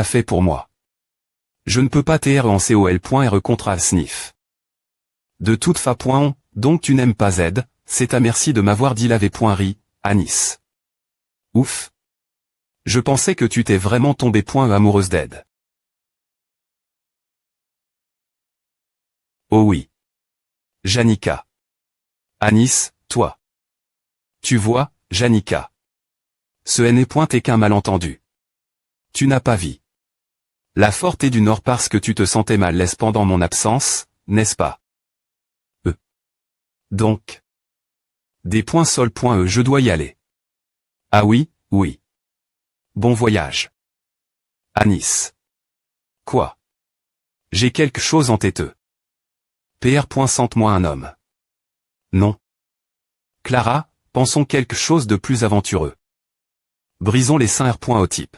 a fait pour moi. Je ne peux pas TR en COL.R contre Sniff. De toute façon, donc tu n'aimes pas Z, c'est à merci de m'avoir dit laver.ri, Anis. Ouf. Je pensais que tu t'es vraiment tombé amoureuse d'Ed. Oh oui. Janica. Anis, toi. Tu vois, Janica. Ce N est qu'un malentendu. Tu n'as pas vie. La forte est du Nord parce que tu te sentais mal laisse pendant mon absence, n'est-ce pas? Donc. Des points sol.e je dois y aller. Ah oui, oui. Bon voyage. Anis. Quoi? J'ai quelque chose en tête. PR. Sente-moi un homme. Non. Clara, pensons quelque chose de plus aventureux. Brisons les seins R. Au type.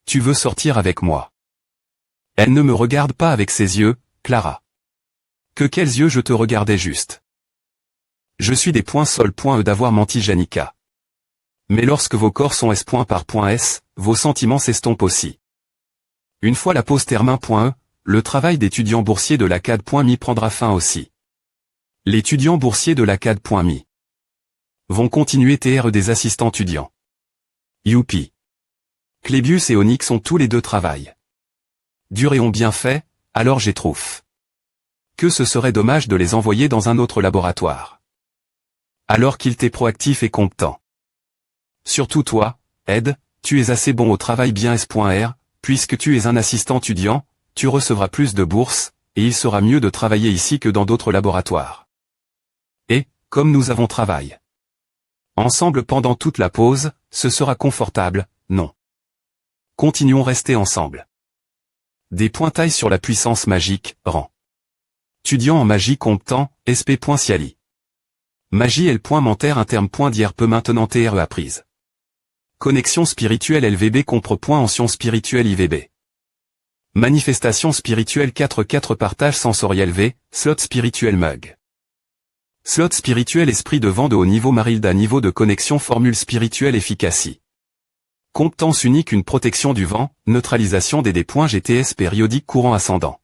Tu veux sortir avec moi? Elle ne me regarde pas avec ses yeux, Clara. Que quels yeux je te regardais juste. Je suis des points sol.e d'avoir menti Janica. Mais lorsque vos corps sont S. Par S, vos sentiments s'estompent aussi. Une fois la pause termin.e, le travail d'étudiant boursier de l'ACAD.me prendra fin aussi. L'étudiant boursier de l'ACAD.me vont continuer TR des assistants étudiants. Youpi. Clébius et Onyx ont tous les deux travail. Dur et ont bien fait, alors j'ai trouf. Que ce serait dommage de les envoyer dans un autre laboratoire. Alors qu'il t'est proactif et compétent. Surtout toi, Ed, tu es assez bon au travail bien S.R, puisque tu es un assistant étudiant, tu recevras plus de bourses, et il sera mieux de travailler ici que dans d'autres laboratoires. Et, comme nous avons travaillé ensemble pendant toute la pause, ce sera confortable, non. Continuons rester ensemble. Des pointailles sur la puissance magique, rang. Étudiant en magie comptant, sp.ciali. Magie L.mentaire un terme .d'hier peut maintenant TRE apprise. Connexion spirituelle LVB compre .ancien spirituel IVB. Manifestation spirituelle 4 partage sensoriel V, slot spirituel mug. Slot spirituel esprit de vent de haut niveau Marilda niveau de connexion formule spirituelle efficacie. Compétence unique une protection du vent, neutralisation des GTS périodique courant ascendant.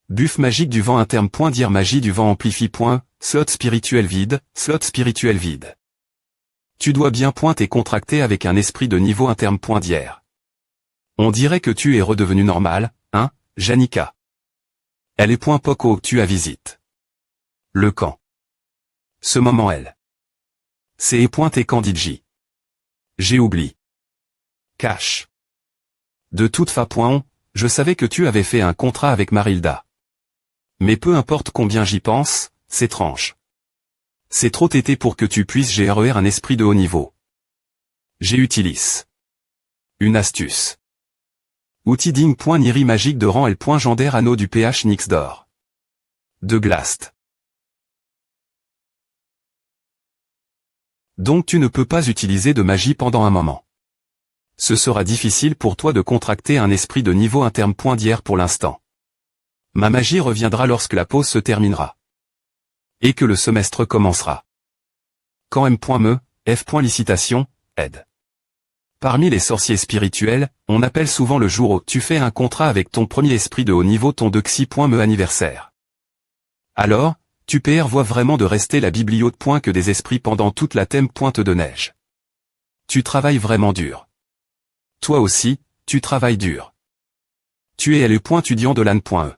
Buff magique du vent un terme .dire magie du vent amplifie. Slot spirituel vide, slot spirituel vide. Tu dois bien et contracter avec un esprit de niveau un terme .d'hier. On dirait que tu es redevenu normal, hein, Janica. Elle est Poco tu as visite. Le camp. Ce moment elle. C'est et Candidji. J'ai oublié. Cache. De toute façon, je savais que tu avais fait un contrat avec Marilda. Mais peu importe combien j'y pense, c'est tranche. C'est trop tété pour que tu puisses gérer un esprit de haut niveau. J'ai utilisé une astuce. Outil ding.niri magique de rang L.gender anneau du PH Nix d'or. De Glast. Donc tu ne peux pas utiliser de magie pendant un moment. Ce sera difficile pour toi de contracter un esprit de niveau interne d'hier pour l'instant. Ma magie reviendra lorsque la pause se terminera. Et que le semestre commencera. Quand M.me, F.licitation, aide. Parmi les sorciers spirituels, on appelle souvent le jour où tu fais un contrat avec ton premier esprit de haut niveau ton Dexi.me anniversaire. Alors, tu prévois vraiment de rester la bibliothèque que des esprits pendant toute la thème de neige. Tu travailles vraiment dur. Toi aussi, tu travailles dur. Tu es le étudiant de l'AN.e.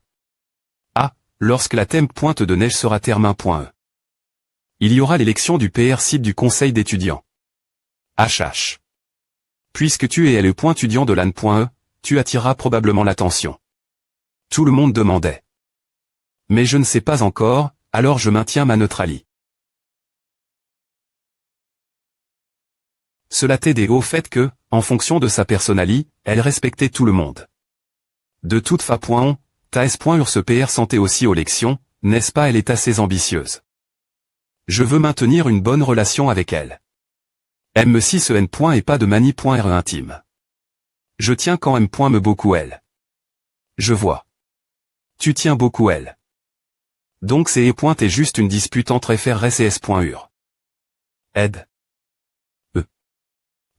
Ah, lorsque la thème de neige sera termin.e. Il y aura l'élection du PR site du conseil d'étudiants. HH. Puisque tu es le étudiant de l'AN.e, tu attireras probablement l'attention. Tout le monde demandait. Mais je ne sais pas encore, alors je maintiens ma neutralité. Cela t'aidait au fait que, en fonction de sa personnalité, elle respectait tout le monde. De toute façon, ta S.ur PR sentait aussi aux lections, n'est-ce pas elle est assez ambitieuse. Je veux maintenir une bonne relation avec elle. M si ce N. Et pas de manie.re intime. Je tiens quand M.me beaucoup elle. Je vois. Tu tiens beaucoup elle. Donc c'est est juste une dispute entre FRS et S.ur. Aide.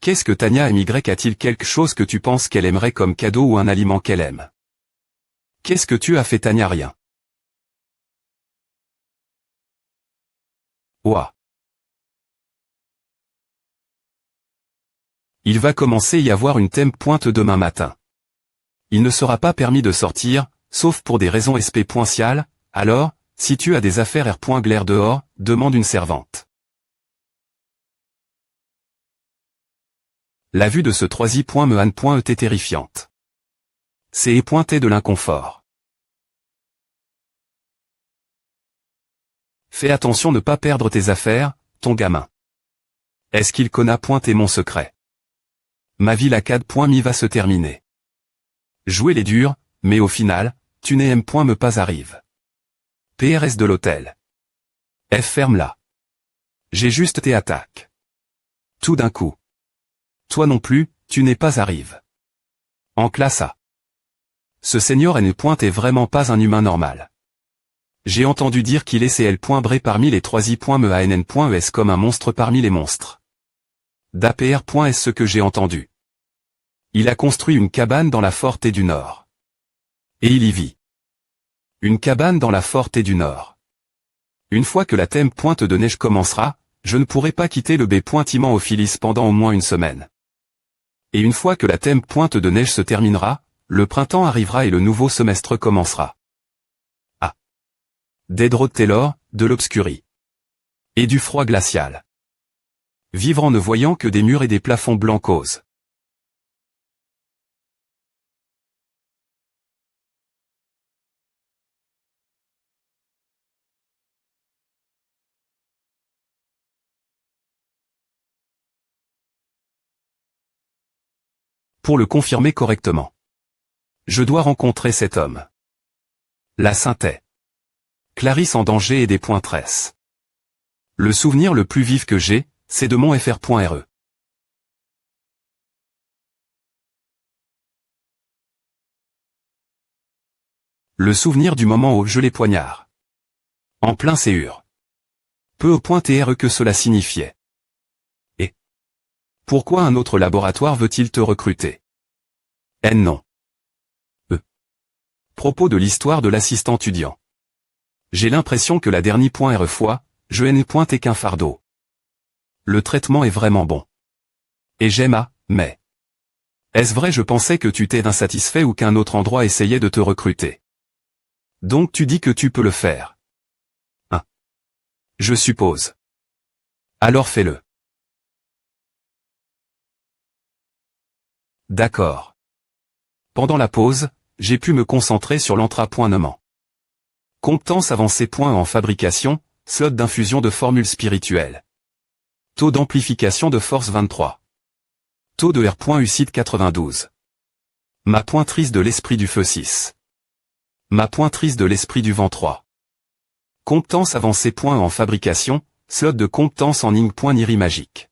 Qu'est-ce que Tania aime? A-t-il quelque chose que tu penses qu'elle aimerait comme cadeau ou un aliment qu'elle aime? Qu'est-ce que tu as fait Tania? Rien. Ouah. Il va commencer y avoir une pointe demain matin. Il ne sera pas permis de sortir, sauf pour des raisons spéciales, alors, si tu as des affaires glaire dehors, demande une servante. La vue de ce me était terrifiante. C'est épointé de l'inconfort. Fais attention ne pas perdre tes affaires, ton gamin. Est-ce qu'il connaît mon secret? Ma vie mi va se terminer. Jouer les durs, mais au final, tu n'aimes me pas arrive. PRS de l'hôtel. F ferme-la. J'ai juste tes attaques. Tout d'un coup. Toi non plus, tu n'es pas arrive. En classe A. Ce seigneur est vraiment pas un humain normal. J'ai entendu dire qu'il est CL.bré parmi les 3 I.me.ann.es comme un monstre parmi les monstres. d'APR. Est-ce que j'ai entendu? Il a construit une cabane dans la Forêt du Nord. Et il y vit. Une cabane dans la Forêt du Nord. Une fois que la pointe de neige commencera, je ne pourrai pas quitter le B.Immenophilis pendant au moins une semaine. Et une fois que la pointe de neige se terminera, le printemps arrivera et le nouveau semestre commencera. Ah. D'Edward Taylor, de l'obscurie. Et du froid glacial. Vivre en ne voyant que des murs et des plafonds blancoses. Pour le confirmer correctement. Je dois rencontrer cet homme. La Saintet. Clarisse en danger et des pointresses. Le souvenir le plus vif que j'ai, c'est de mon fr.re. Le souvenir du moment où je les poignards. En plein séhur. Peu au point TRE que cela signifiait. Et pourquoi un autre laboratoire veut-il te recruter? Non. Propos de l'histoire de l'assistant étudiant. J'ai l'impression que la dernière fois, je n'ai qu'un fardeau. Le traitement est vraiment bon. Et j'aime mais. Est-ce vrai? Je pensais que tu t'es insatisfait ou qu'un autre endroit essayait de te recruter. Donc tu dis que tu peux le faire. Je suppose. Alors fais-le. D'accord. Pendant la pause, j'ai pu me concentrer sur l'entrapointement. Compétence avancée. En fabrication, slot d'infusion de formule spirituelle. Taux d'amplification de force 23. Taux de R.UCID 92. Ma pointrice de l'esprit du feu 6. Ma pointrice de l'esprit du vent 3. Compétence avancée. En fabrication, slot de compétence en ing.niri magique.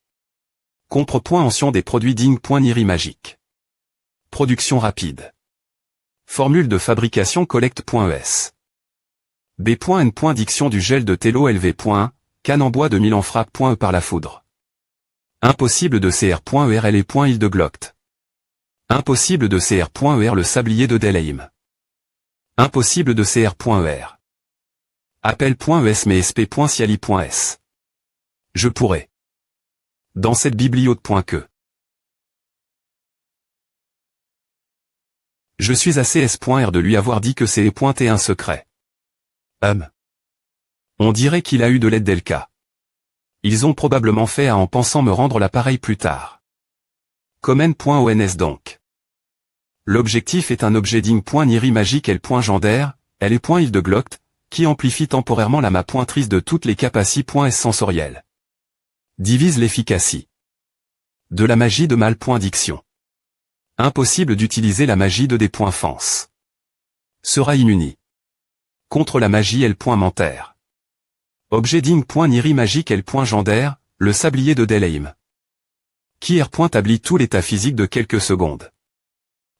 Compre.ension des produits d'ing.niri magique. Production rapide. Formule de fabrication collecte.es. B.N. Diction du gel de Tello LV. Canne en bois de Milan frappe.e par la foudre. Impossible de CR.ER et île de Gloct. Impossible de CR.ER le sablier de Delheim. Impossible de CR.ER. Appel.es mais sp.ciali.s. Je pourrais. Dans cette bibliothèque. Je suis assez S.R de lui avoir dit que c'est pointé un secret. On dirait qu'il a eu de l'aide d'Elka. Ils ont probablement fait en pensant me rendre l'appareil plus tard. Comment.ons donc. L'objectif est un objet d'ing.niri magique L.Gender, L.île de Gloct, qui amplifie temporairement la pointrice de toutes les capacités.s sensorielles. Divise l'efficacité. De la magie de mal.diction. Impossible d'utiliser la magie de D.Fence. Sera immuni. Contre la magie L.Mentaire. Objet d'ing.niri magique L.Gender, le sablier de Delheim. Qui R.tablit tout l'état physique de quelques secondes.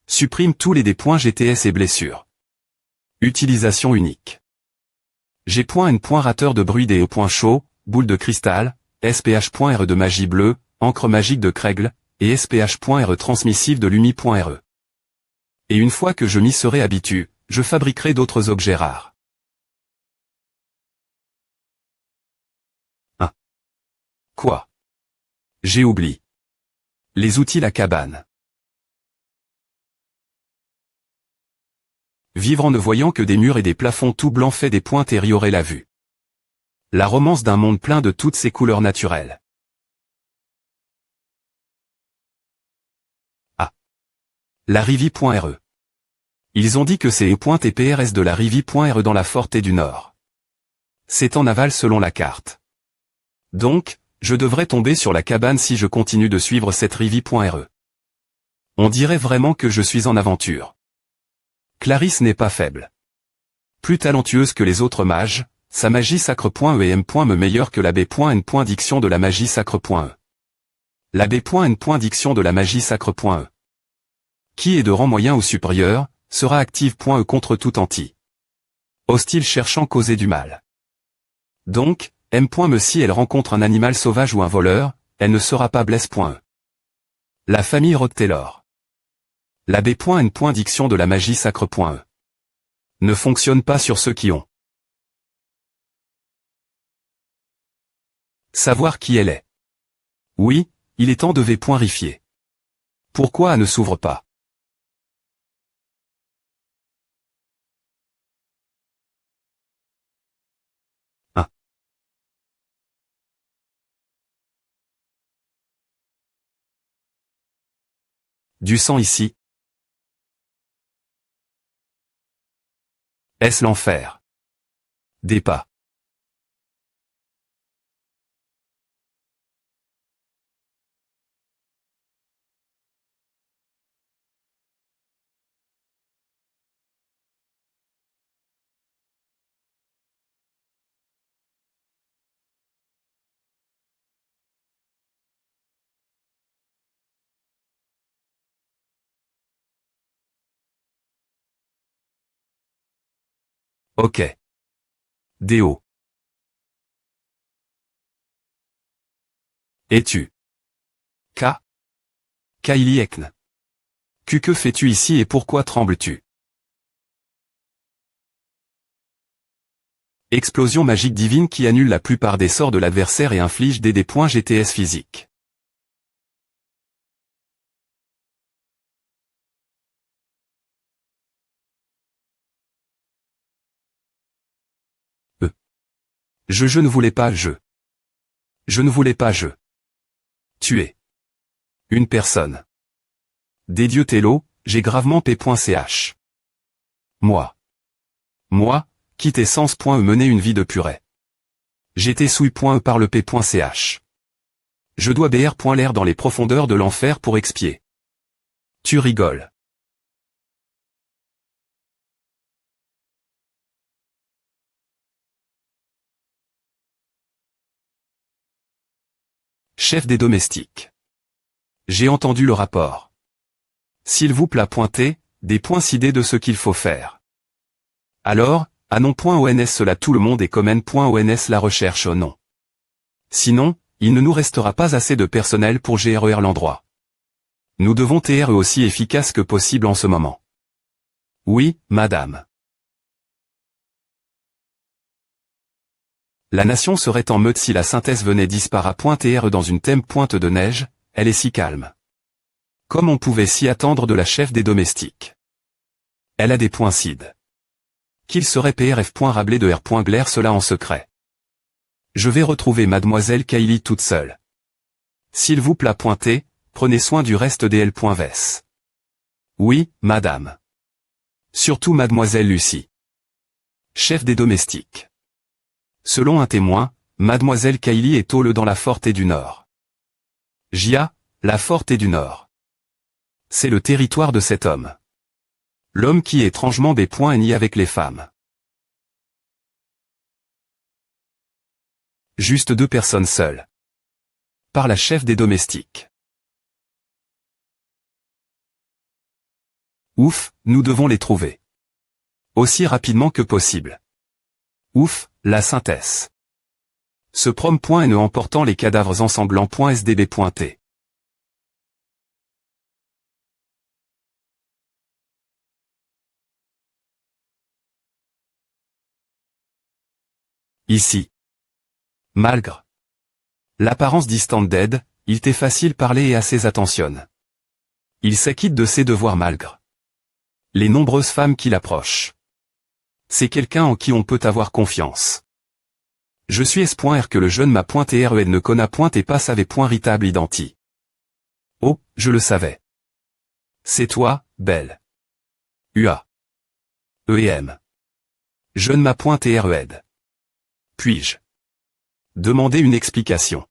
Supprime tous les D.GTS et blessures. Utilisation unique. G.N. Rateur de bruit des chaud, boule de cristal, SPH.R de magie bleue, encre magique de Kregle, et SPH.RE transmissif de l'UMI.RE. Et une fois que je m'y serai habitué, je fabriquerai d'autres objets rares. 1. Quoi? J'ai oublié. Les outils la cabane. Vivre en ne voyant que des murs et des plafonds tout blancs fait des pointes et riorer la vue. La romance d'un monde plein de toutes ses couleurs naturelles. A. La Rivi.RE. Ils ont dit que c'est pointe et PRS de la Rivi.RE dans la Forêt du Nord. C'est en aval selon la carte. Donc, je devrais tomber sur la cabane si je continue de suivre cette Rivi.RE. On dirait vraiment que je suis en aventure. Clarisse n'est pas faible. Plus talentueuse que les autres mages, sa magie sacre.E et M. me meilleure que la B.N. diction de la magie sacre.E. La B.N. diction de la magie sacre.E. Qui est de rang moyen ou supérieur, sera active.E contre tout anti. Hostile cherchant causer du mal. Donc, M. me si elle rencontre un animal sauvage ou un voleur, elle ne sera pas blesse.E. La famille Rod-Taylor. La B.N. diction de la magie sacre.E. Ne fonctionne pas sur ceux qui ont. Savoir qui elle est. Oui, il est temps de V.rifier. Pourquoi A ne s'ouvre pas? Du sang ici. Est-ce l'enfer? Des pas. Ok. Déo. Es-tu? K. Kylie Ekn. Que fais-tu ici et pourquoi trembles-tu? Explosion magique divine qui annule la plupart des sorts de l'adversaire et inflige des points GTS physiques. Je ne voulais pas Je ne voulais pas tuer une personne. Des dieux Télo, j'ai gravement P.ch. Moi, qui t'ai sans mener une vie de purée. J'étais souille.e par le P.ch. Je dois BR. L'air dans les profondeurs de l'enfer pour expier. Tu rigoles. Chef des domestiques. J'ai entendu le rapport. S'il vous plaît pointer, des points idées de ce qu'il faut faire. Alors, à non.ons cela tout le monde et comme n.ons la recherche au non. Sinon, il ne nous restera pas assez de personnel pour gérer l'endroit. Nous devons être aussi efficaces que possible en ce moment. Oui, madame. La nation serait en meute si la synthèse venait disparaître dans une thème pointe de neige, elle est si calme. Comme on pouvait s'y attendre de la chef des domestiques. Elle a des points cides. Qu'il serait PRF. Rablé de R. Glaire cela en secret. Je vais retrouver mademoiselle Kylie toute seule. S'il vous plaît pointer, prenez soin du reste des L.Vs. Oui, madame. Surtout mademoiselle Lucie. Chef des domestiques. Selon un témoin, mademoiselle Kylie est tôle dans la Forêt du Nord. Jia, la Forêt du Nord. C'est le territoire de cet homme. L'homme qui est étrangement B.ni avec les femmes. Juste 2 personnes seules. Par la chef des domestiques. Ouf, nous devons les trouver. Aussi rapidement que possible. Ouf, la synthèse. Ce prom.ne emportant les cadavres ensanglants.sdb.t. Ici. Malgré l'apparence distante d'Ed, il t'est facile parler et assez attentionne. Il s'acquitte de ses devoirs malgré les nombreuses femmes qui l'approchent. C'est quelqu'un en qui on peut avoir confiance. Je suis S.R que le jeune m'a.red ne conna point et pas savait point ritable identi. Oh, je le savais. C'est toi, belle. UA. EM. Jeune m'a.red. Puis-je demander une explication?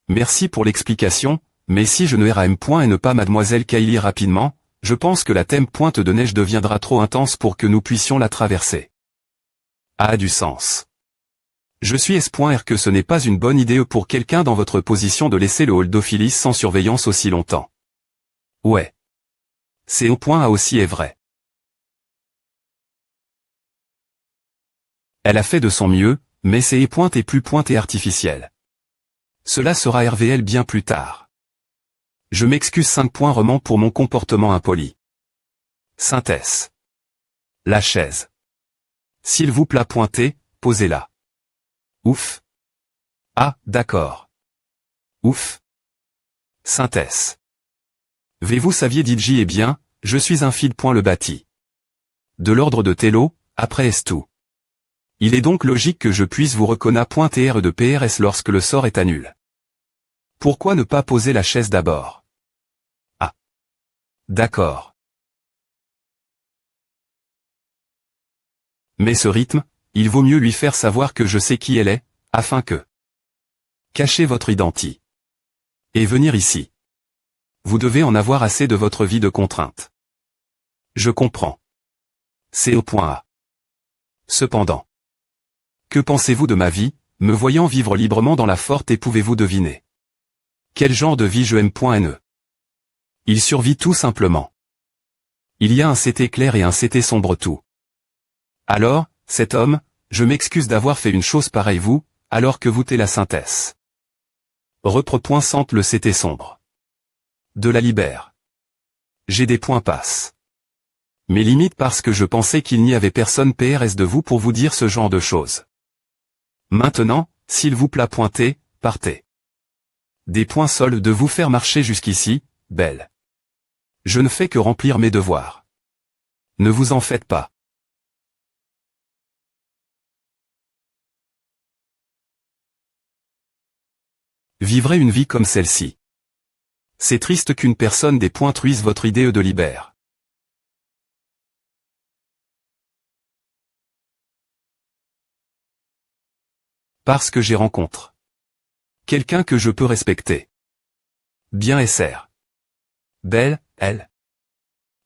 Merci pour l'explication, mais si je ne RAM point et ne pas mademoiselle Kylie rapidement, je pense que la thème pointe de neige deviendra trop intense pour que nous puissions la traverser. A du sens. Je suis S.R que ce n'est pas une bonne idée pour quelqu'un dans votre position de laisser le hall d'Ophilis sans surveillance aussi longtemps. Ouais. C'est au point A aussi est vrai. Elle a fait de son mieux, mais c'est pointe et plus pointé artificiel. Cela sera RVL bien plus tard. Je m'excuse 5 points roman pour mon comportement impoli. Synthèse. La chaise. S'il vous plaît pointez, posez-la. Ouf. Ah, d'accord. Ouf. Synthèse. Vous saviez DJ eh bien, je suis un fil point le bâti. De l'ordre de Tello, après est tout. Il est donc logique que je puisse vous reconnaître de PRS lorsque le sort est annulé. Pourquoi ne pas poser la chaise d'abord? Ah. D'accord. Mais ce rythme, il vaut mieux lui faire savoir que je sais qui elle est, afin que... Cachez votre identité. Et venir ici. Vous devez en avoir assez de votre vie de contrainte. Je comprends. C'est au point A. Cependant. Que pensez-vous de ma vie, me voyant vivre librement dans la forte et pouvez-vous deviner? Quel genre de vie je aime.ne? Il survit tout simplement. Il y a un CT clair et un CT sombre tout. Alors, cet homme, je m'excuse d'avoir fait une chose pareille vous, alors que vous t'es la synthèse. Repre.sente le CT sombre. De la libère. J'ai des points passe. Mais limite parce que je pensais qu'il n'y avait personne PRS de vous pour vous dire ce genre de choses. Maintenant, s'il vous plaît pointez, partez. Des points sols de vous faire marcher jusqu'ici, belle. Je ne fais que remplir mes devoirs. Ne vous en faites pas. Vivrez une vie comme celle-ci. C'est triste qu'une personne des points truise votre idée de libère. Parce que j'ai rencontré quelqu'un que je peux respecter. Bien SR. Belle, elle.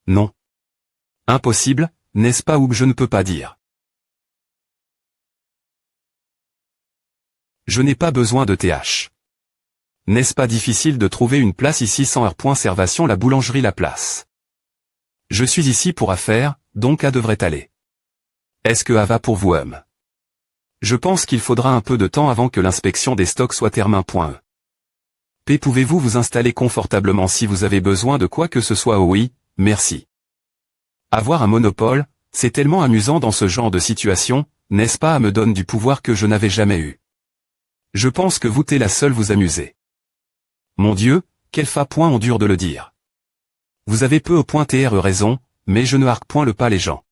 Non. Impossible, n'est-ce pas ou que je ne peux pas dire. Je n'ai pas besoin de TH. N'est-ce pas difficile de trouver une place ici sans R.Servation la boulangerie la place. Je suis ici pour affaires, donc A devrait aller. Est-ce que A va pour vous Je pense qu'il faudra un peu de temps avant que l'inspection des stocks soit terminée. P. Pouvez-vous vous installer confortablement si vous avez besoin de quoi que ce soit? Oh oui, merci. Avoir un monopole, c'est tellement amusant dans ce genre de situation, n'est-ce pas? Me donne du pouvoir que je n'avais jamais eu. Je pense que vous t'es la seule vous amuser. Mon Dieu, quel point on dure de le dire. Vous avez peu au point TR raison, mais je ne harque point le pas les gens.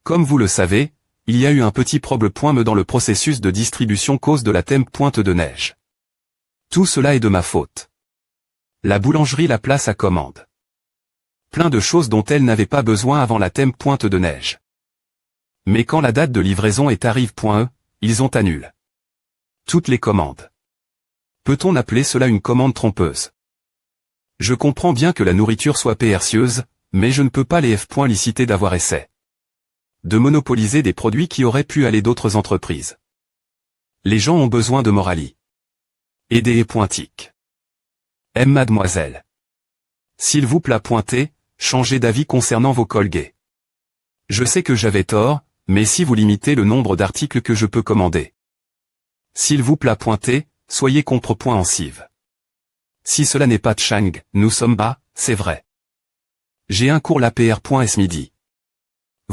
Comme vous le savez, il y a eu un petit problème dans le processus de distribution cause de la thème pointe de neige. Tout cela est de ma faute. La boulangerie la place à commande. Plein de choses dont elle n'avait pas besoin avant la thème pointe de neige. Mais quand la date de livraison est arrive.e, ils ont annulé toutes les commandes. Peut-on appeler cela une commande trompeuse? Je comprends bien que la nourriture soit précieuse, mais je ne peux pas les liciter d'avoir essayé de monopoliser des produits qui auraient pu aller d'autres entreprises. Les gens ont besoin de morali. Aidez et pointique. Mademoiselle. S'il vous plaît pointez, changez d'avis concernant vos colgés. Je sais que j'avais tort, mais si vous limitez le nombre d'articles que je peux commander. S'il vous plaît pointez, soyez compréhensive. Si cela n'est pas de Chang, nous sommes bas, c'est vrai. J'ai un cours la PR.s midi.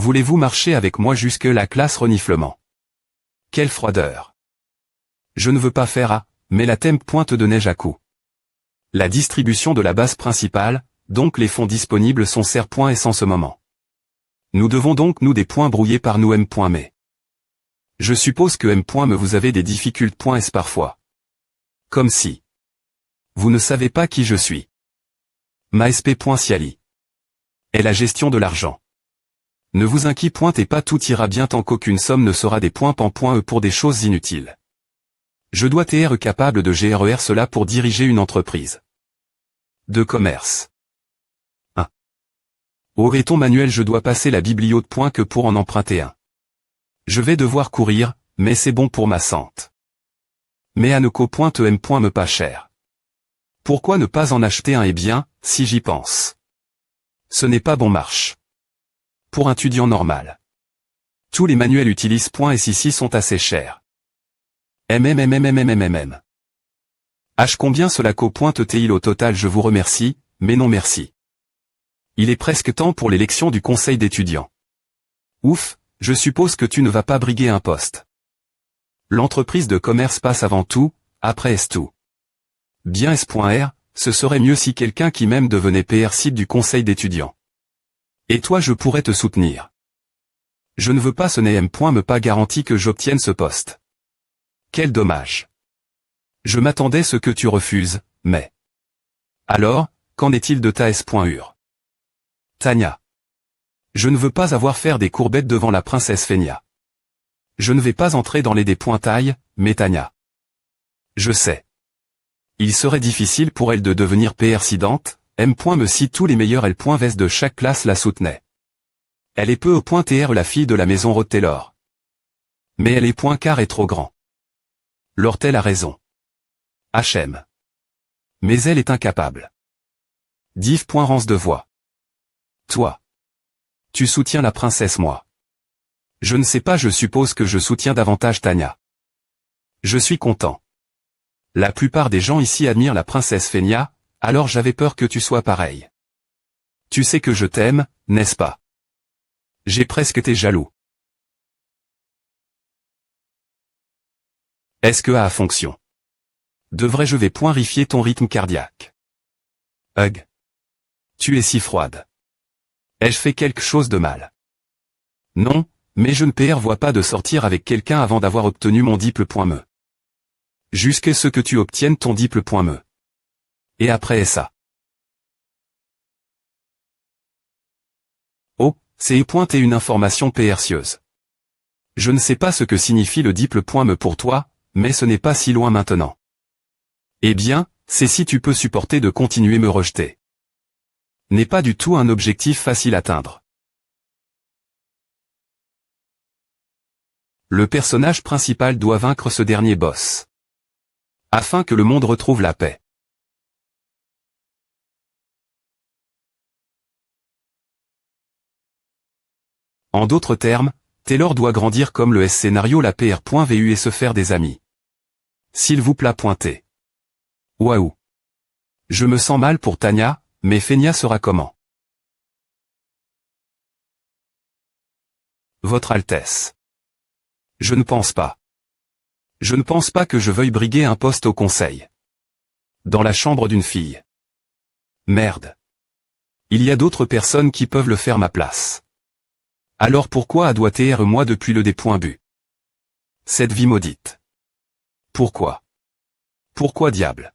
Voulez-vous marcher avec moi jusque la classe reniflement? Quelle froideur! Je ne veux pas faire A, mais la thème pointe de neige à coups. La distribution de la base principale, donc les fonds disponibles sont serre.s en ce moment. Nous devons donc nous des points brouillés par nous m.me. Je suppose que m.me vous avez des difficultés.s parfois. Comme si. Vous ne savez pas qui je suis. MaSP.Ciali. Est la gestion de l'argent. Ne vous inquiétez pas, tout ira bien tant qu'aucune somme ne sera des points pan.e pour des choses inutiles. Je dois être capable de gérer cela pour diriger une entreprise de commerce. 1. Aurait-on manuel, je dois passer la bibliothèque point que pour en emprunter un. Je vais devoir courir, mais c'est bon pour ma santé. Mais Aneco.em.me pas cher. Pourquoi ne pas en acheter un? Eh bien, si j'y pense. Ce n'est pas bon marche. Pour un étudiant normal. Tous les manuels utilisent.s ici sont assez chers. H combien cela co.t-il au total? Je vous remercie, mais non merci. Il est presque temps pour l'élection du conseil d'étudiants. Ouf, je suppose que tu ne vas pas briguer un poste. L'entreprise de commerce passe avant tout, après est tout. Bien S.R, ce serait mieux si quelqu'un qui même devenait PR cible du conseil d'étudiants. Et toi, je pourrais te soutenir. Je ne veux pas, ce n'est M.me pas garanti que j'obtienne ce poste. Quel dommage. Je m'attendais ce que tu refuses, mais... Alors, qu'en est-il de ta S.ur? Tania. Je ne veux pas avoir faire des courbettes devant la princesse Fenia. Je ne vais pas entrer dans les dépointailles, mais Tania. Je sais. Il serait difficile pour elle de devenir PR-sidante, M.me si tous les meilleurs L.Vs de chaque classe la soutenaient. Elle est peu au point TR la fille de la maison Rod-Taylor. Mais elle est point car est trop grand. Lortel a raison. HM. Mais elle est incapable. Div.rance de voix. Toi. Tu soutiens la princesse, moi. Je ne sais pas, je suppose que je soutiens davantage Tania. Je suis content. La plupart des gens ici admirent la princesse Fenia, alors j'avais peur que tu sois pareil. Tu sais que je t'aime, n'est-ce pas? J'ai presque été jaloux. Est-ce que a fonction? Devrais-je vérifier ton rythme cardiaque? Hug. Tu es si froide. Ai-je fait quelque chose de mal? Non, mais je ne prévois pas de sortir avec quelqu'un avant d'avoir obtenu mon diplôme.me. Jusqu'à ce que tu obtiennes ton diplôme.me. Et après ça. Oh, c'est pointé une information précieuse. Je ne sais pas ce que signifie le diplôme.me pour toi, mais ce n'est pas si loin maintenant. Eh bien, c'est si tu peux supporter de continuer me rejeter. N'est pas du tout un objectif facile à atteindre. Le personnage principal doit vaincre ce dernier boss. Afin que le monde retrouve la paix. En d'autres termes, Taylor doit grandir comme le scénario la PR.vu et se faire des amis. S'il vous plaît pointer. Waouh. Je me sens mal pour Tania, mais Fenia sera comment? Votre Altesse. Je ne pense pas. Je ne pense pas que je veuille briguer un poste au conseil. Dans la chambre d'une fille. Merde. Il y a d'autres personnes qui peuvent le faire ma place. Alors pourquoi doit-être moi depuis le début? Cette vie maudite. Pourquoi? Pourquoi diable?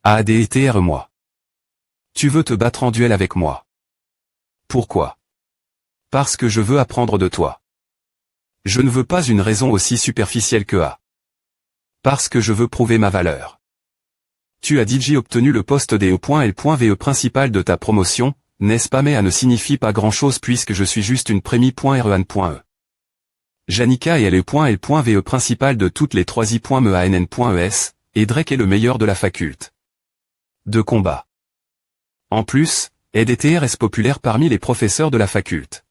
ADTR moi. Tu veux te battre en duel avec moi. Pourquoi? Parce que je veux apprendre de toi. Je ne veux pas une raison aussi superficielle que A. Parce que je veux prouver ma valeur. Tu as DJ obtenu le poste DE.L.VE principal de ta promotion, n'est-ce pas? Mais A ne signifie pas grand-chose puisque je suis juste une prémie.REAN.E. Janika et LE.L.VE principal de toutes les 3 I.MEANN.ES, et Drake est le meilleur de la faculte de combat. En plus, EDTR est populaire parmi les professeurs de la faculte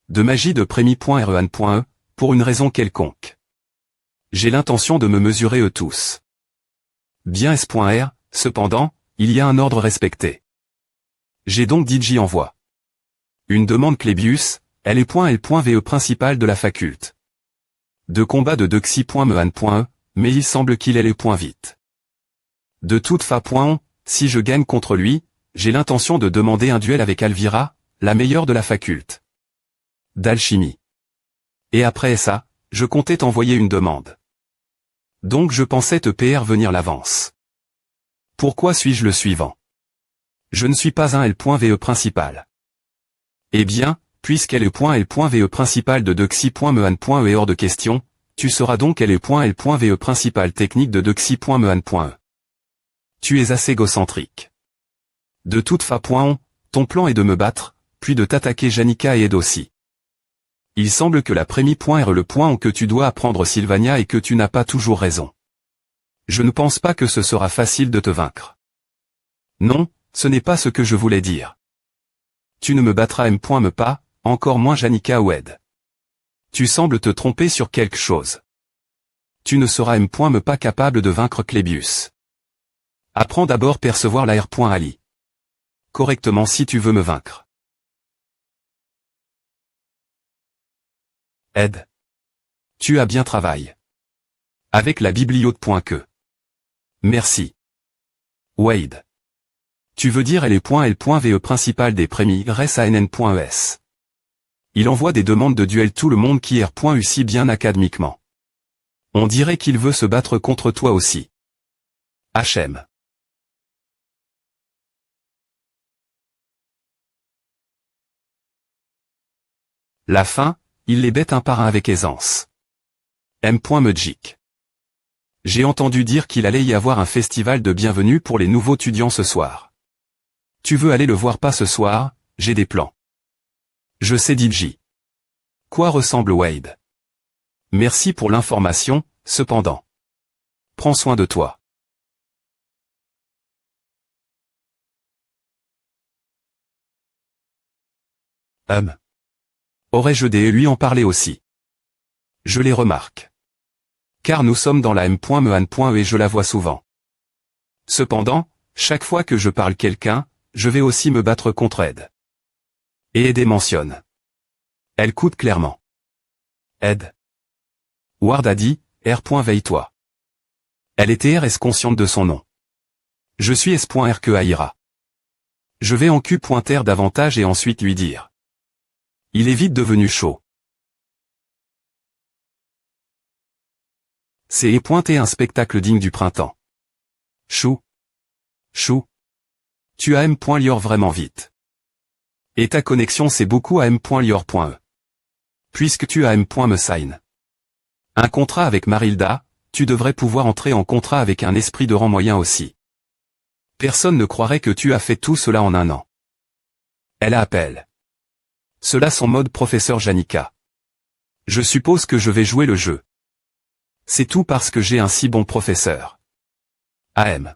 de magie de prémie.REAN.E, pour une raison quelconque. J'ai l'intention de me mesurer eux tous. Bien S.R, cependant, il y a un ordre respecté. J'ai donc DJ envoie une demande Clébius, L.L.VE principal de la faculte. De combat de Dexy.Mehan.E, mais il semble qu'il est le point vite. De toute fa. Si je gagne contre lui, j'ai l'intention de demander un duel avec Alvira, la meilleure de la faculte d'alchimie. Et après ça, je comptais t'envoyer une demande. Donc je pensais te PR venir l'avance. Pourquoi suis-je le suivant? Je ne suis pas un L.VE principal. Eh bien, puisqu'L.L.VE principal de Dexy.Mehan.E est hors de question, tu seras donc L.L.VE principal technique de Dexy.Mehan.E. Tu es assez égocentrique. De toute fa. Ton plan est de me battre, puis de t'attaquer Janica et Ed aussi. Il semble que la première le point en que tu dois apprendre Sylvania et que tu n'as pas toujours raison. Je ne pense pas que ce sera facile de te vaincre. Non, ce n'est pas ce que je voulais dire. Tu ne me battras me pas, encore moins Janica ou Ed. Tu sembles te tromper sur quelque chose. Tu ne seras me pas capable de vaincre Clébius. Apprends d'abord percevoir la R.Ali. Correctement si tu veux me vaincre. Ed. Tu as bien travaillé. Avec la bibliothèque. Merci. Wade. Tu veux dire L.L.VE principal des premiers à NN.ES. Il envoie des demandes de duel tout le monde qui R.U si bien académiquement. On dirait qu'il veut se battre contre toi aussi. HM. La fin, il les bête un par un avec aisance. M.Mejik. J'ai entendu dire qu'il allait y avoir un festival de bienvenue pour les nouveaux étudiants ce soir. Tu veux aller le voir pas ce soir? J'ai des plans. Je sais Dibji. Quoi ressemble Wade? Merci pour l'information, cependant. Prends soin de toi. Aurais-je dû lui en parler aussi? Je les remarque. Car nous sommes dans la M.Mehan.E et je la vois souvent. Cependant, chaque fois que je parle quelqu'un, je vais aussi me battre contre Ed. Et Ed mentionne. Elle coûte clairement. Ed. Ward a dit, R.Veille-toi. Elle était R.S. consciente de son nom. Je suis S.R. que Aïra. Je vais en Q.R davantage et ensuite lui dire. Il est vite devenu chaud. C'est pointer un spectacle digne du printemps. Chou. Chou. Tu as M.Lior vraiment vite. Et ta connexion c'est beaucoup à M.Lior.E. Puisque tu as M.Mesign. Un contrat avec Marilda, tu devrais pouvoir entrer en contrat avec un esprit de rang moyen aussi. Personne ne croirait que tu as fait tout cela en un an. Elle appelle. Cela son mode professeur Janica. Je suppose que je vais jouer le jeu. C'est tout parce que j'ai un si bon professeur. AM.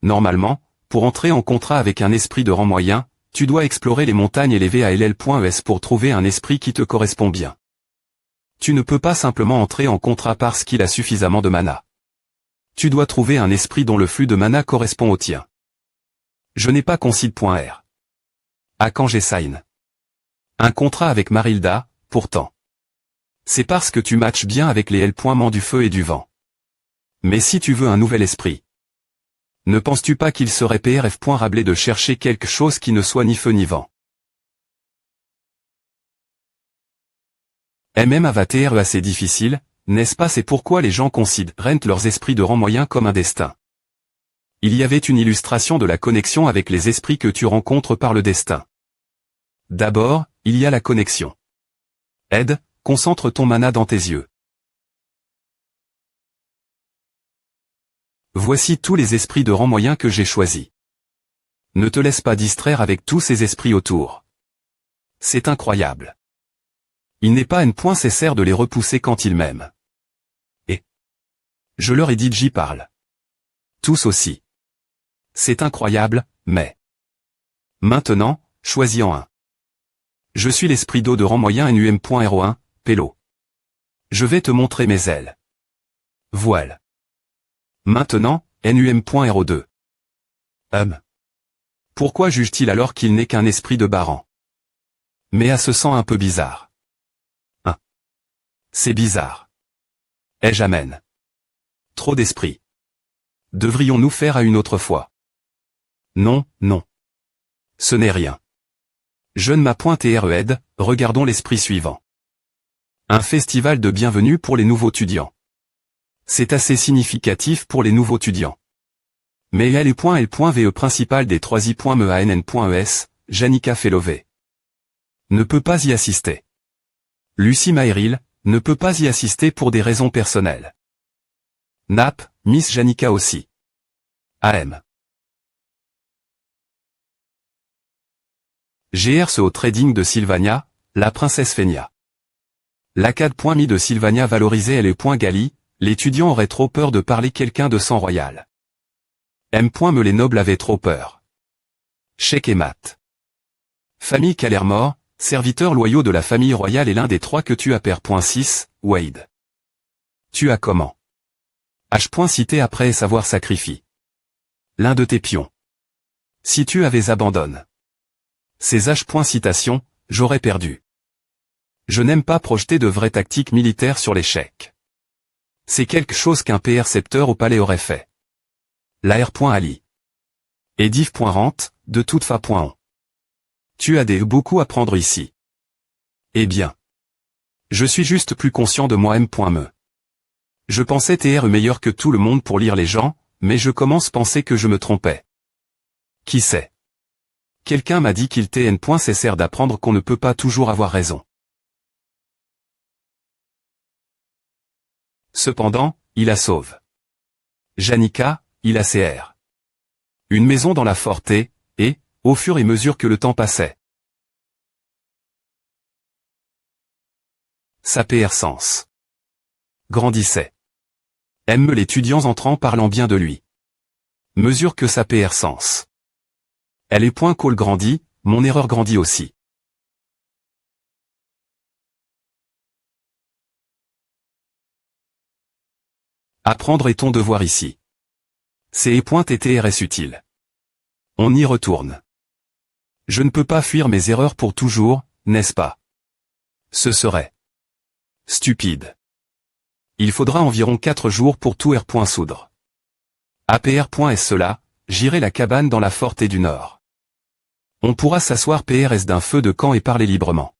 Normalement, pour entrer en contrat avec un esprit de rang moyen, tu dois explorer les montagnes élevées à LL.ES pour trouver un esprit qui te correspond bien. Tu ne peux pas simplement entrer en contrat parce qu'il a suffisamment de mana. Tu dois trouver un esprit dont le flux de mana correspond au tien. Je n'ai pas concile.R. À quand j'ai sign. Un contrat avec Marilda, pourtant. C'est parce que tu matches bien avec les L.Mans du feu et du vent. Mais si tu veux un nouvel esprit, ne penses-tu pas qu'il serait PRF.rablé de chercher quelque chose qui ne soit ni feu ni vent? Avatar assez difficile, n'est-ce pas? C'est pourquoi les gens considèrent leurs esprits de rang moyen comme un destin. Il y avait une illustration de la connexion avec les esprits que tu rencontres par le destin. D'abord, il y a la connexion. Ed, concentre ton mana dans tes yeux. Voici tous les esprits de rang moyen que j'ai choisis. Ne te laisse pas distraire avec tous ces esprits autour. C'est incroyable. Il n'est pas nécessaire de les repousser quand ils m'aiment. Et je leur ai dit j'y parle. Tous aussi. C'est incroyable, mais maintenant, choisis en un. Je suis l'esprit d'eau de rang moyen NUM.01, Pélo. Je vais te montrer mes ailes. Voile. Maintenant, NUM.02. Pourquoi juge-t-il alors qu'il n'est qu'un esprit de Baran? Mais A se sent un peu bizarre. C'est bizarre. Ai-je amène. Trop d'esprit. Devrions-nous faire à une autre fois? Non, non. Ce n'est rien. Je ne m'appointe et Red, regardons l'esprit suivant. Un festival de bienvenue pour les nouveaux étudiants. C'est assez significatif pour les nouveaux étudiants. Mais L.L.VE principal des 3i.MEANN.ES, Janica Fellowé. Ne peut pas y assister. Lucie Mayril, ne peut pas y assister pour des raisons personnelles. Nap, Miss Janica aussi. AM. GRC au trading de Sylvania, la princesse Fenia. L'ACAD.mi de Sylvania valorisé L.Gali, l'étudiant aurait trop peur de parler quelqu'un de sang royal. M.me les nobles avaient trop peur. Cheikh et Mat. Famille Calermore, serviteurs loyaux de la famille royale et l'un des trois que tu as père.6, Wade. Tu as comment? H. Cité après savoir sacrifie. L'un de tes pions. Si tu avais abandonne. Ces H. Citation, j'aurais perdu. Je n'aime pas projeter de vraies tactiques militaires sur l'échec. C'est quelque chose qu'un percepteur au palais aurait fait. La R.Ali. Et div.rente, de toute fa.on. Tu as beaucoup à prendre ici. Eh bien. Je suis juste plus conscient de moi M.me. Je pensais TR meilleur que tout le monde pour lire les gens, mais je commence à penser que je me trompais. Qui sait? Quelqu'un m'a dit qu'il TN.cessère d'apprendre qu'on ne peut pas toujours avoir raison. Cependant, il a sauve. Janica, il a CR. Une maison dans la forte et, au fur et à mesure que le temps passait. Sa PR sens. Grandissait. Aime l'étudiant entrant parlant bien de lui. Mesure que sa PR sens. Elle est point call grandit, mon erreur grandit aussi. Apprendre est ton devoir ici. C'est .TTRS utile. On y retourne. Je ne peux pas fuir mes erreurs pour toujours, n'est-ce pas? Ce serait stupide. Il faudra environ 4 jours pour tout R.soudre. APR.est cela, j'irai la cabane dans la forte et du nord. On pourra s'asseoir PRS d'un feu de camp et parler librement.